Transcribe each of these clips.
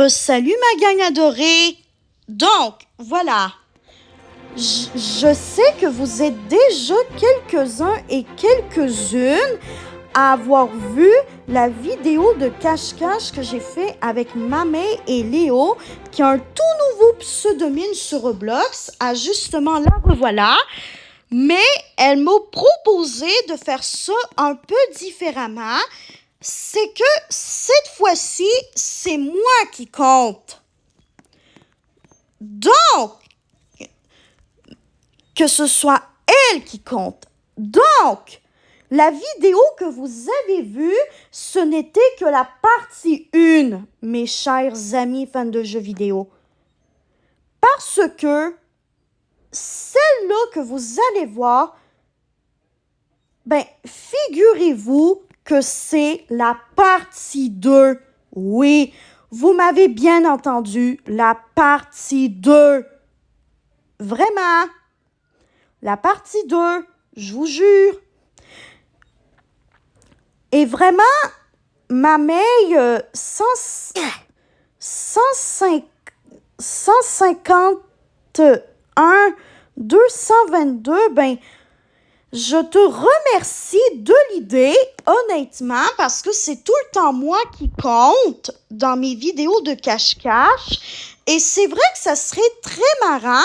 Salut ma gang adorée. Donc, voilà. Je sais que vous êtes déjà quelques-uns et quelques-unes à avoir vu la vidéo de cache-cache que j'ai fait avec Mamé et Léo, qui a un tout nouveau pseudonyme sur Roblox. Ah, justement, la revoilà. Mais elle m'a proposé de faire ça un peu différemment. C'est que cette fois-ci, c'est moi qui compte. Donc, que ce soit elle qui compte. Donc, la vidéo que vous avez vue, ce n'était que la partie 1, mes chers amis fans de jeux vidéo. Parce que celle-là que vous allez voir, figurez-vous que c'est la partie 2. Oui, vous m'avez bien entendu, la partie 2. Vraiment. La partie 2, je vous jure. Et vraiment, ma mail 151, 222, je te remercie de l'idée, honnêtement, parce que c'est tout le temps moi qui compte dans mes vidéos de cache-cache. Et c'est vrai que ça serait très marrant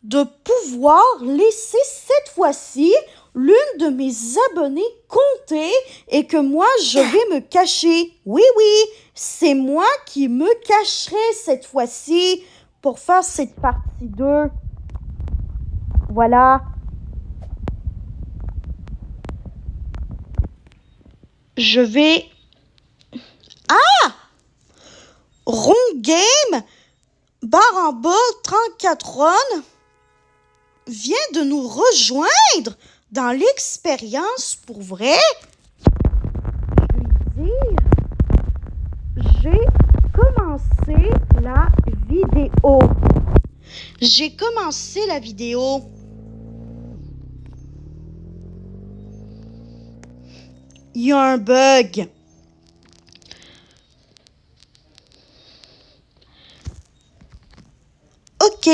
de pouvoir laisser cette fois-ci l'une de mes abonnées compter et que moi, je vais me cacher. Oui, c'est moi qui me cacherai cette fois-ci pour faire cette partie 2. Voilà. Je vais... Ah! Rond Game, barre en bas, 34 Ron, vient de nous rejoindre dans l'expérience pour vrai. Je vais dire, j'ai commencé la vidéo. J'ai commencé la vidéo. Il y a un bug. OK.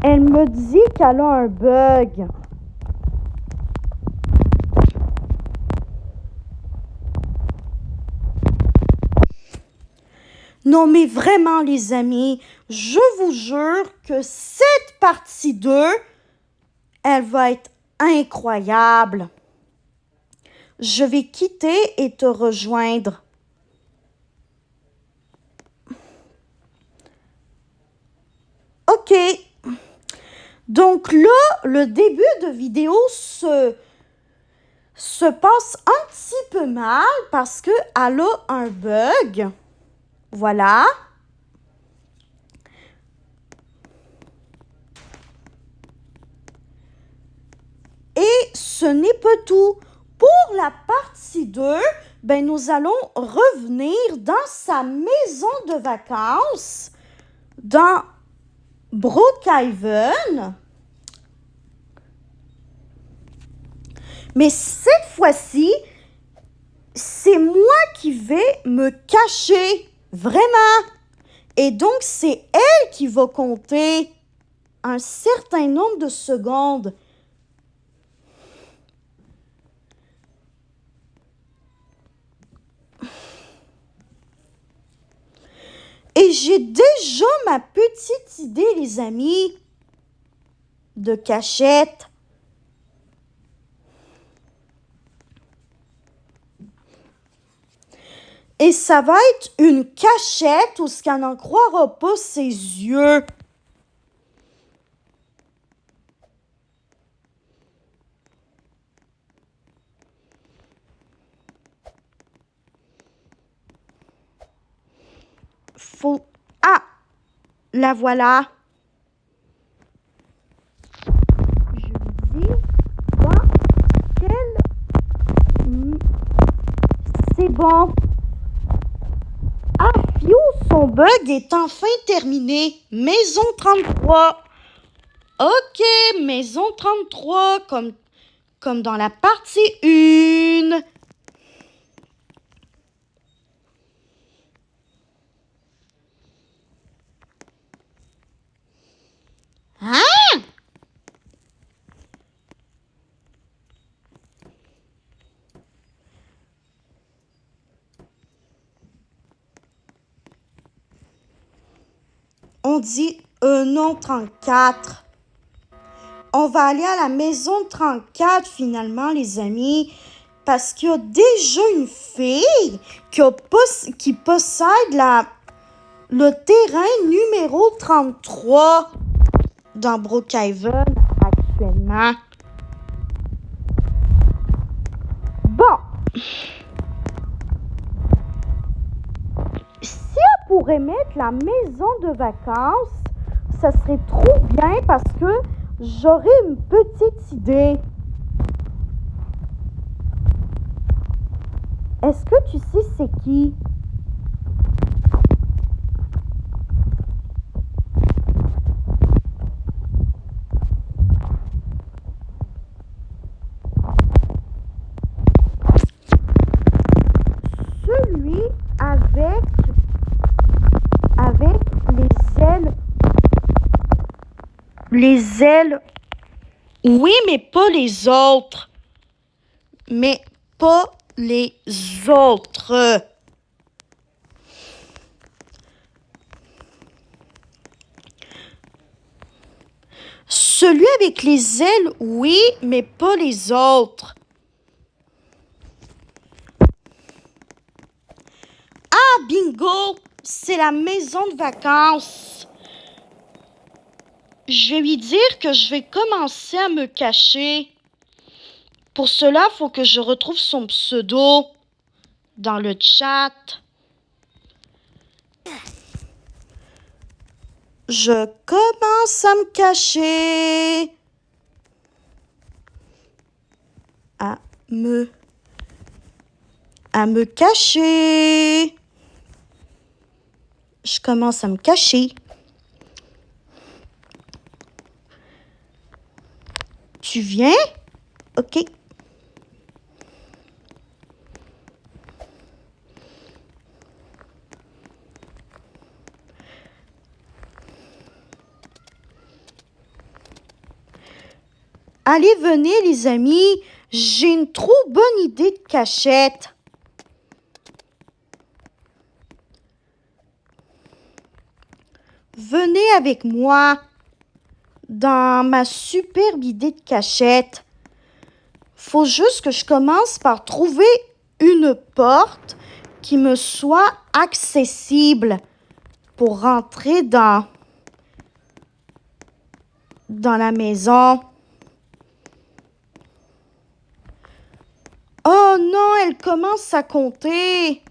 Elle me dit qu'elle a un bug. Non, mais vraiment, les amis, je vous jure que cette partie 2, elle va être incroyable. Je vais quitter et te rejoindre. OK. Donc là, le début de vidéo se passe un petit peu mal parce qu'elle a un bug. Voilà. Et ce n'est pas tout. Pour la partie 2, nous allons revenir dans sa maison de vacances, dans Brookhaven. Mais cette fois-ci, c'est moi qui vais me cacher, vraiment. Et donc, c'est elle qui va compter un certain nombre de secondes. Et j'ai déjà ma petite idée, les amis, de cachette. Et ça va être une cachette où ce qu'elle n'en croira pas ses yeux. Faut... Ah! La voilà. Je lui dis dans quel... C'est bon. Ah, Fio, son bug est enfin terminé. Maison 33. OK, maison 33, comme dans la partie 1. On dit non 34. On va aller à la maison 34 finalement, les amis, parce qu'il y a déjà une fille qui possède le terrain numéro 33 dans Brookhaven actuellement. Bon. Si elle pourrait mettre la maison de vacances, ça serait trop bien parce que j'aurais une petite idée. Est-ce que tu sais c'est qui? Celui avec les ailes. Les ailes. Oui, mais pas les autres. Mais pas les autres. Celui avec les ailes, oui, mais pas les autres. Ah, bingo! C'est la maison de vacances. Je vais lui dire que je vais commencer à me cacher. Pour cela, il faut que je retrouve son pseudo dans le chat. Je commence à me cacher. À me cacher. Je commence à me cacher. Tu viens? OK. Allez, venez les amis, j'ai une trop bonne idée de cachette. Venez avec moi dans ma superbe idée de cachette. Faut juste que je commence par trouver une porte qui me soit accessible pour rentrer dans la maison. Oh non, elle commence à compter.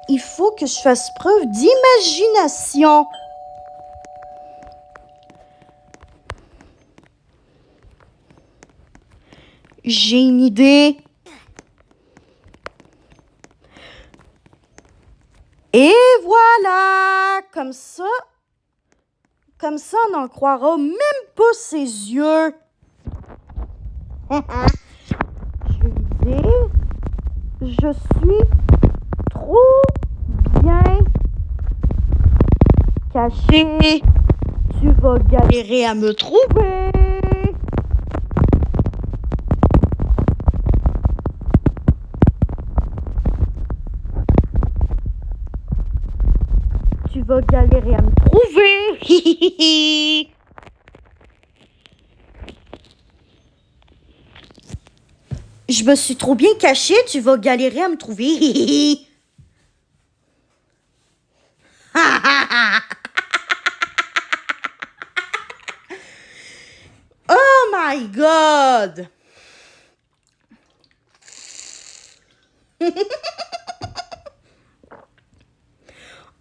Il faut que je fasse preuve d'imagination. J'ai une idée. Et voilà, comme ça, on n'en croira même pas ses yeux. Je vais lui dire, je suis trop bien caché. Tu vas galérer à me trouver. Tu vas galérer à me trouver. Je me suis trop bien cachée, tu vas galérer à me trouver. Oh my God!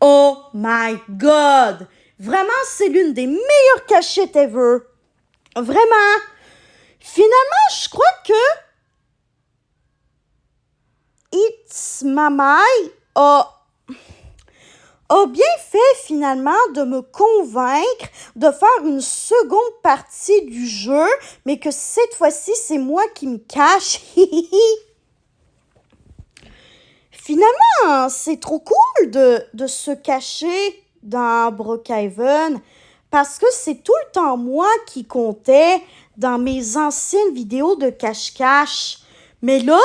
Oh my God! Vraiment, c'est l'une des meilleures cachettes ever. Vraiment. Finalement, je crois que It's Mamai a bien fait finalement de me convaincre de faire une seconde partie du jeu, mais que cette fois-ci, c'est moi qui me cache. Finalement, c'est trop cool de se cacher dans Brookhaven parce que c'est tout le temps moi qui comptais dans mes anciennes vidéos de cache-cache. Mais là,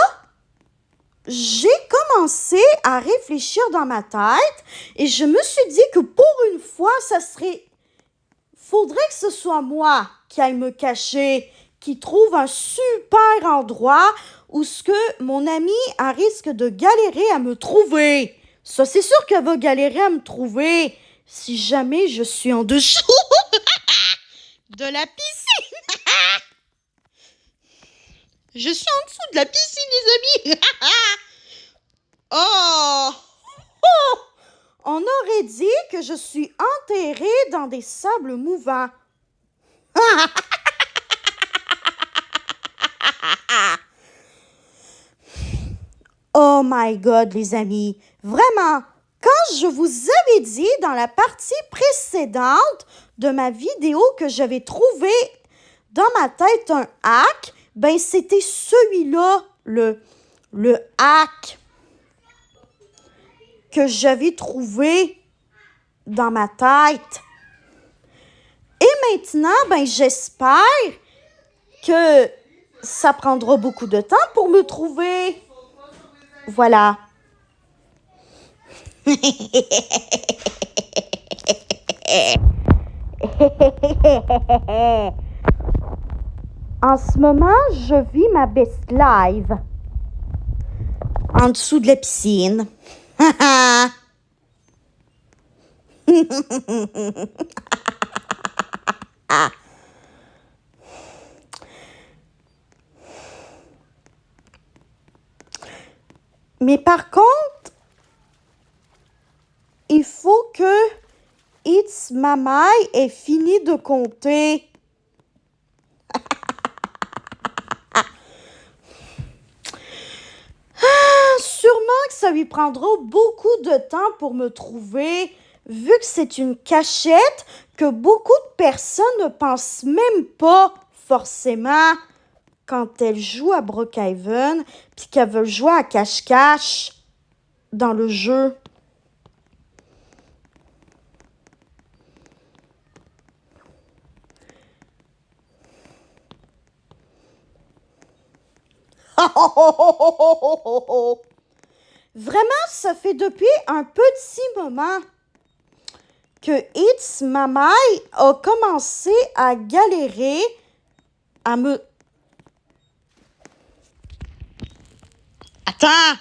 j'ai commencé à réfléchir dans ma tête et je me suis dit que pour une fois, faudrait que ce soit moi qui aille me cacher, qui trouve un super endroit où ce que mon amie risque de galérer à me trouver. Ça, c'est sûr qu'elle va galérer à me trouver si jamais je suis en dessous de la piscine. Je suis en dessous de la piscine, les amis. Oh! Oh! On aurait dit que je suis enterrée dans des sables mouvants. Oh my God, les amis. Vraiment, quand je vous avais dit dans la partie précédente de ma vidéo que j'avais trouvé dans ma tête un hack, ben c'était celui-là, le hack que j'avais trouvé dans ma tête. Et maintenant, ben j'espère que ça prendra beaucoup de temps pour me trouver. Voilà. En ce moment, je vis ma best life. En dessous de la piscine. Mais par contre, il faut que It's Mamai ait fini de compter. Sûrement que ça lui prendra beaucoup de temps pour me trouver, vu que c'est une cachette que beaucoup de personnes ne pensent même pas forcément quand elles jouent à Brookhaven, puis qu'elles veulent jouer à cache-cache dans le jeu. Vraiment, ça fait depuis un petit moment que It's Mamai a commencé à galérer à me... Attends!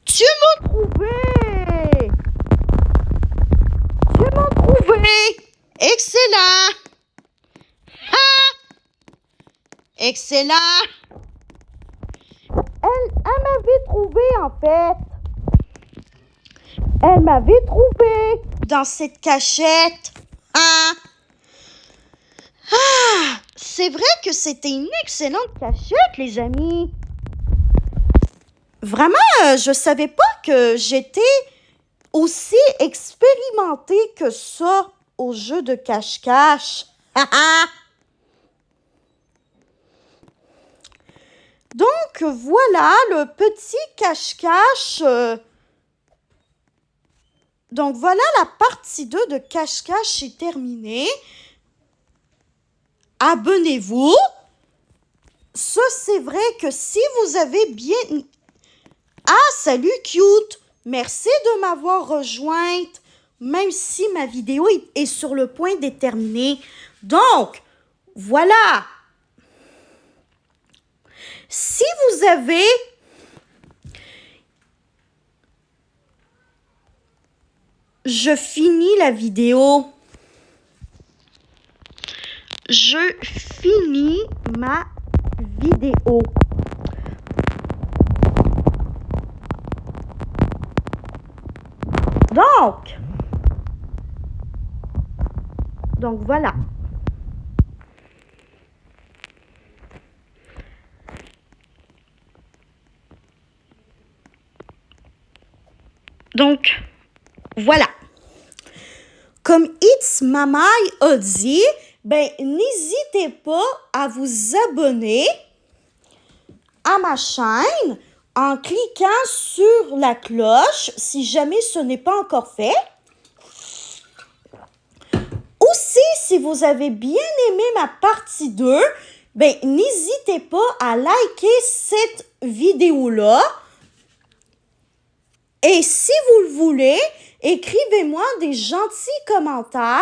Tu m'as trouvé! Tu m'as trouvé! Excellent! Excellent! Elle m'avait trouvé en fait. Elle m'avait trouvé dans cette cachette. C'est vrai que c'était une excellente cachette, les amis. Vraiment, je savais pas que j'étais aussi expérimentée que ça au jeu de cache-cache. Donc, voilà le petit cache-cache. Donc, voilà la partie 2 de cache-cache est terminée. Abonnez-vous. Ça, c'est vrai que si vous avez bien... Ah, salut, cute. Merci de m'avoir rejointe, même si ma vidéo est sur le point d'être terminée. Donc, voilà. Si vous avez je finis la vidéo. Je finis ma vidéo. Donc voilà. Donc, voilà. Comme It's Mamai a dit, ben, n'hésitez pas à vous abonner à ma chaîne en cliquant sur la cloche si jamais ce n'est pas encore fait. Aussi, si vous avez bien aimé ma partie 2, ben, n'hésitez pas à liker cette vidéo-là. Et si vous le voulez, écrivez-moi des gentils commentaires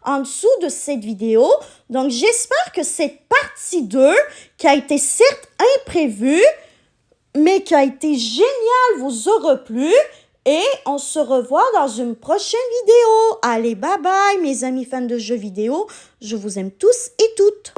en dessous de cette vidéo. Donc, j'espère que cette partie 2, qui a été certes imprévue, mais qui a été géniale, vous aura plu. Et on se revoit dans une prochaine vidéo. Allez, bye bye mes amis fans de jeux vidéo. Je vous aime tous et toutes.